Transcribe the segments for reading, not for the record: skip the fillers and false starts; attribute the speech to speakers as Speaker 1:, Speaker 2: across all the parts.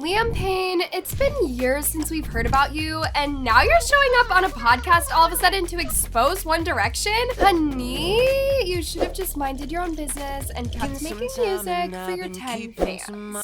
Speaker 1: Liam Payne, it's been years since we've heard about you, and now you're showing up on a podcast all of a sudden to expose One Direction? Honey, you should have just minded your own business and kept making music for your 10 fans.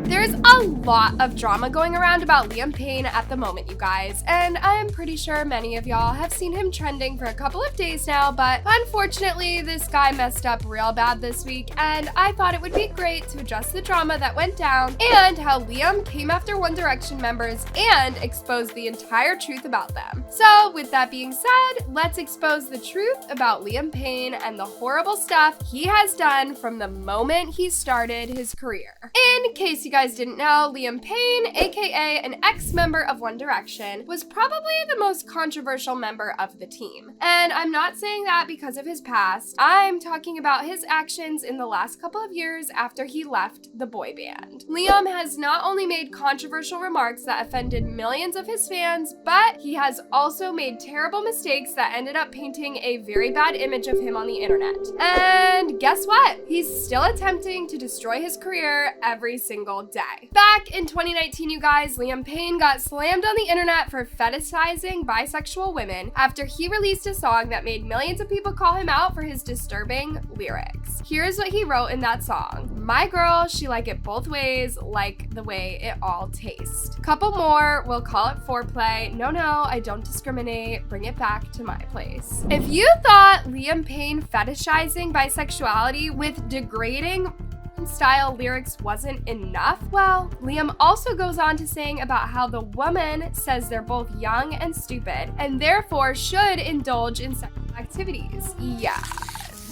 Speaker 1: There's a lot of drama going around about Liam Payne at the moment, you guys, and I'm pretty sure many of y'all have seen him trending for a couple of days now, but unfortunately, this guy messed up real bad this week, and I thought it would be great to address the drama that went down and how Liam came after One Direction members and exposed the entire truth about them. So, with that being said, let's expose the truth about Liam Payne and the horrible stuff he has done from the moment he started his career. In case you guys didn't know, Liam Payne, aka an ex-member of One Direction, was probably the most controversial member of the team. And I'm not saying that because of his past, I'm talking about his actions in the last couple of years after he left the boy band. Liam has not only made controversial remarks that offended millions of his fans, but he has also made terrible mistakes that ended up painting a very bad image of him on the internet. And guess what? He's still attempting to destroy his career every single day. Back in 2019, you guys, Liam Payne got slammed on the internet for fetishizing bisexual women after he released a song that made millions of people call him out for his disturbing lyrics. Here's what he wrote in that song. My girl, she like it both ways, like the way it all tastes. Couple more, we'll call it foreplay. No, I don't discriminate. Bring it back to my place. If you thought Liam Payne fetishizing bisexuality with degrading style lyrics wasn't enough, well, Liam also goes on to saying about how the woman says they're both young and stupid and therefore should indulge in sexual activities. Yeah.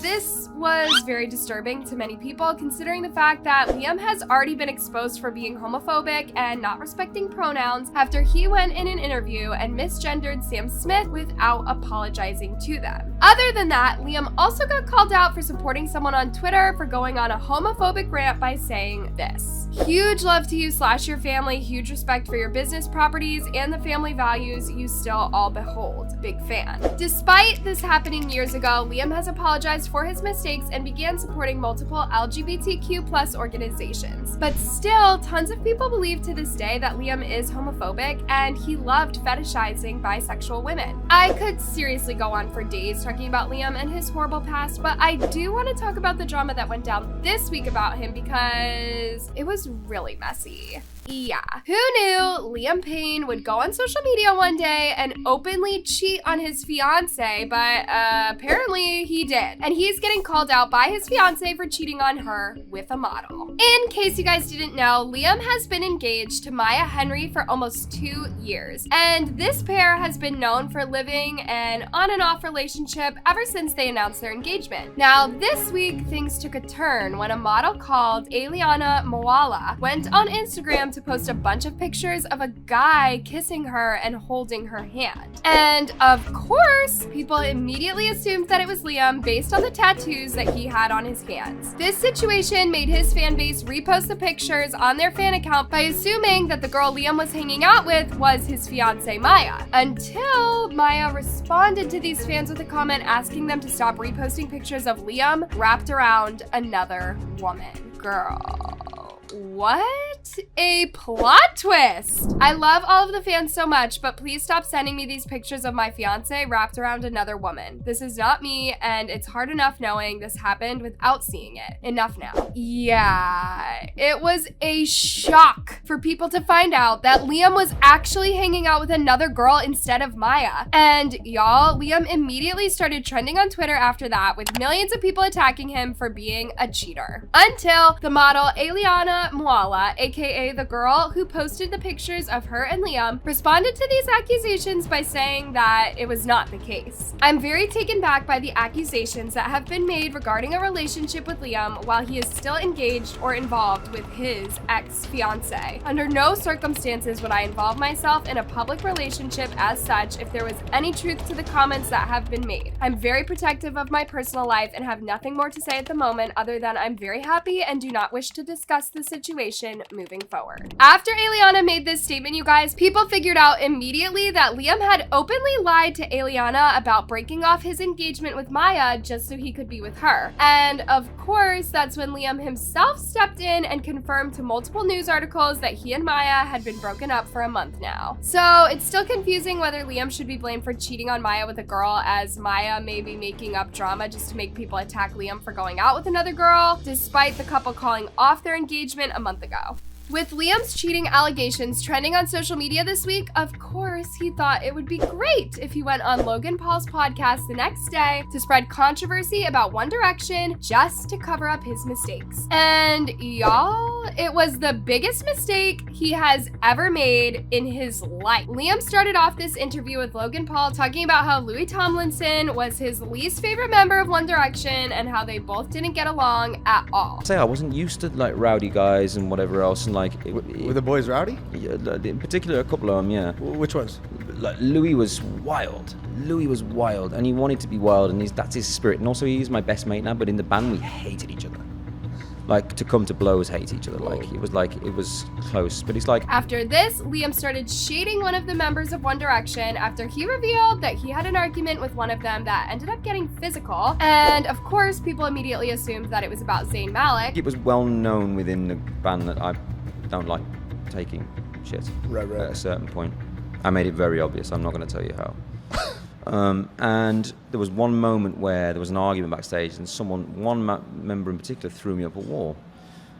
Speaker 1: This was very disturbing to many people, considering the fact that Liam has already been exposed for being homophobic and not respecting pronouns after he went in an interview and misgendered Sam Smith without apologizing to them. Other than that, Liam also got called out for supporting someone on Twitter for going on a homophobic rant by saying this: "Huge love to you / your family, huge respect for your business properties and the family values you still all behold. Big fan." Despite this happening years ago, Liam has apologized for his mistakes and began supporting multiple LGBTQ+ organizations. But still, tons of people believe to this day that Liam is homophobic and he loved fetishizing bisexual women. I could seriously go on for days talking about Liam and his horrible past, but I do want to talk about the drama that went down this week about him because it was really messy. Yeah. Who knew Liam Payne would go on social media one day and openly cheat on his fiance, but apparently he did. And he's getting called out by his fiance for cheating on her with a model. In case you guys didn't know, Liam has been engaged to Maya Henry for almost 2 years. And this pair has been known for living an on and off relationship ever since they announced their engagement. Now, this week, things took a turn when a model called Eliana Moala went on Instagram to post a bunch of pictures of a guy kissing her and holding her hand. And of course, people immediately assumed that it was Liam based on the tattoos that he had on his hands. This situation made his fan base repost the pictures on their fan account by assuming that the girl Liam was hanging out with was his fiancée Maya, until Maya responded to these fans with a comment asking them to stop reposting pictures of Liam wrapped around another woman. Girl. What a plot twist! I love all of the fans so much, but please stop sending me these pictures of my fiance wrapped around another woman. This is not me, and it's hard enough knowing this happened without seeing it. Enough now. Yeah, it was a shock for people to find out that Liam was actually hanging out with another girl instead of Maya. And y'all, Liam immediately started trending on Twitter after that, with millions of people attacking him for being a cheater. Until the model Eliana Moala, aka the girl who posted the pictures of her and Liam, responded to these accusations by saying that it was not the case. I'm very taken back by the accusations that have been made regarding a relationship with Liam while he is still engaged or involved with his ex-fiancée. Under no circumstances would I involve myself in a public relationship as such if there was any truth to the comments that have been made. I'm very protective of my personal life and have nothing more to say at the moment other than I'm very happy and do not wish to discuss the situation moving forward. After Eliana made this statement, you guys, people figured out immediately that Liam had openly lied to Eliana about breaking off his engagement with Maya just so he could be with her. And of course, that's when Liam himself stepped in and confirmed to multiple news articles that that he and Maya had been broken up for a month now. So it's still confusing whether Liam should be blamed for cheating on Maya with a girl, as Maya may be making up drama just to make people attack Liam for going out with another girl, despite the couple calling off their engagement a month ago. With Liam's cheating allegations trending on social media this week, of course, he thought it would be great if he went on Logan Paul's podcast the next day to spread controversy about One Direction just to cover up his mistakes. And y'all, it was the biggest mistake he has ever made in his life. Liam started off this interview with Logan Paul talking about how Louis Tomlinson was his least favorite member of One Direction and how they both didn't get along at all.
Speaker 2: I wasn't used to like rowdy guys and whatever else, and
Speaker 3: were the boys rowdy?
Speaker 2: In particular, a couple of them, yeah.
Speaker 3: Which ones?
Speaker 2: Like Louis was wild. Louis was wild, and he wanted to be wild, and that's his spirit. And also, he's my best mate now. But in the band, we hated each other. Like, to come to blows, hate each other. Like it was close. But it's like
Speaker 1: after this, Liam started shading one of the members of One Direction after he revealed that he had an argument with one of them that ended up getting physical. And of course, people immediately assumed that it was about Zayn Malik.
Speaker 2: It was well known within the band that I don't like taking shit.
Speaker 3: Right.
Speaker 2: At a certain point. I made it very obvious. I'm not going to tell you how. And there was one moment where there was an argument backstage, and one member in particular threw me up a wall.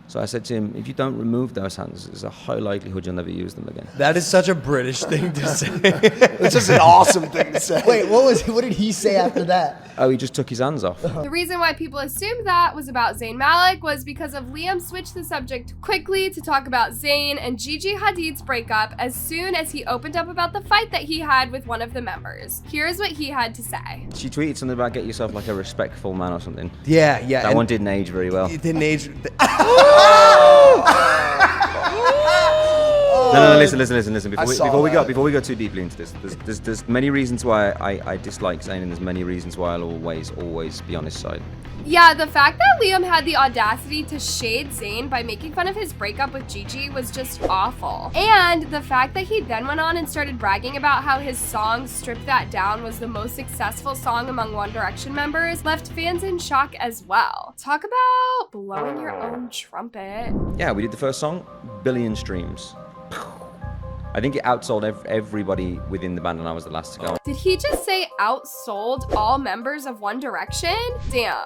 Speaker 2: So I said to him, if you don't remove those hands, there's a high likelihood you'll never use them again.
Speaker 3: That is such a British thing to say. It's just an awesome thing to say.
Speaker 4: Wait, what did he say after that?
Speaker 2: Oh, he just took his hands off.
Speaker 1: The reason why people assumed that was about Zayn Malik was because of Liam switched the subject quickly to talk about Zayn and Gigi Hadid's breakup as soon as he opened up about the fight that he had with one of the members. Here's what he had to say.
Speaker 2: She tweeted something about get yourself like a respectful man or something.
Speaker 3: Yeah.
Speaker 2: That one didn't age very well.
Speaker 3: It didn't age.
Speaker 2: No, listen. Before we go too deeply into this, there's many reasons why I dislike Zayn, and there's many reasons why I'll always be on his side.
Speaker 1: Yeah, the fact that Liam had the audacity to shade Zayn by making fun of his breakup with Gigi was just awful. And the fact that he then went on and started bragging about how his song Strip That Down was the most successful song among One Direction members left fans in shock as well. Talk about blowing your own trumpet.
Speaker 2: Yeah, we did the first song, billion streams. I think it outsold everybody within the band, and I was the last to go.
Speaker 1: Did he just say outsold all members of One Direction? Damn.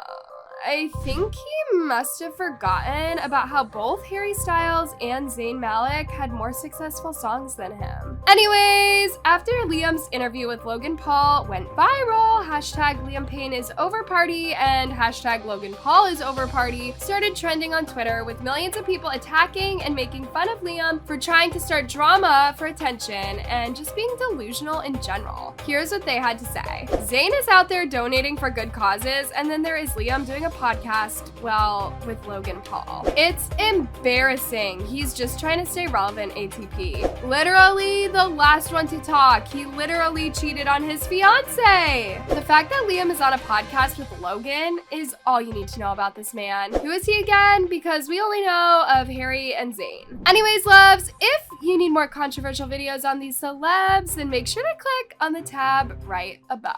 Speaker 1: I think he must have forgotten about how both Harry Styles and Zayn Malik had more successful songs than him. Anyways, after Liam's interview with Logan Paul went viral, hashtag Liam Payne is over party and hashtag Logan Paul is over party started trending on Twitter, with millions of people attacking and making fun of Liam for trying to start drama for attention and just being delusional in general. Here's what they had to say. Zayn is out there donating for good causes, and then there is Liam doing a podcast, well, with Logan Paul. It's embarrassing. He's just trying to stay relevant, ATP. Literally the last one to talk. He literally cheated on his fiance. The fact that Liam is on a podcast with Logan is all you need to know about this man. Who is he again? Because we only know of Harry and Zayn. Anyways, loves, if you need more controversial videos on these celebs, then make sure to click on the tab right above.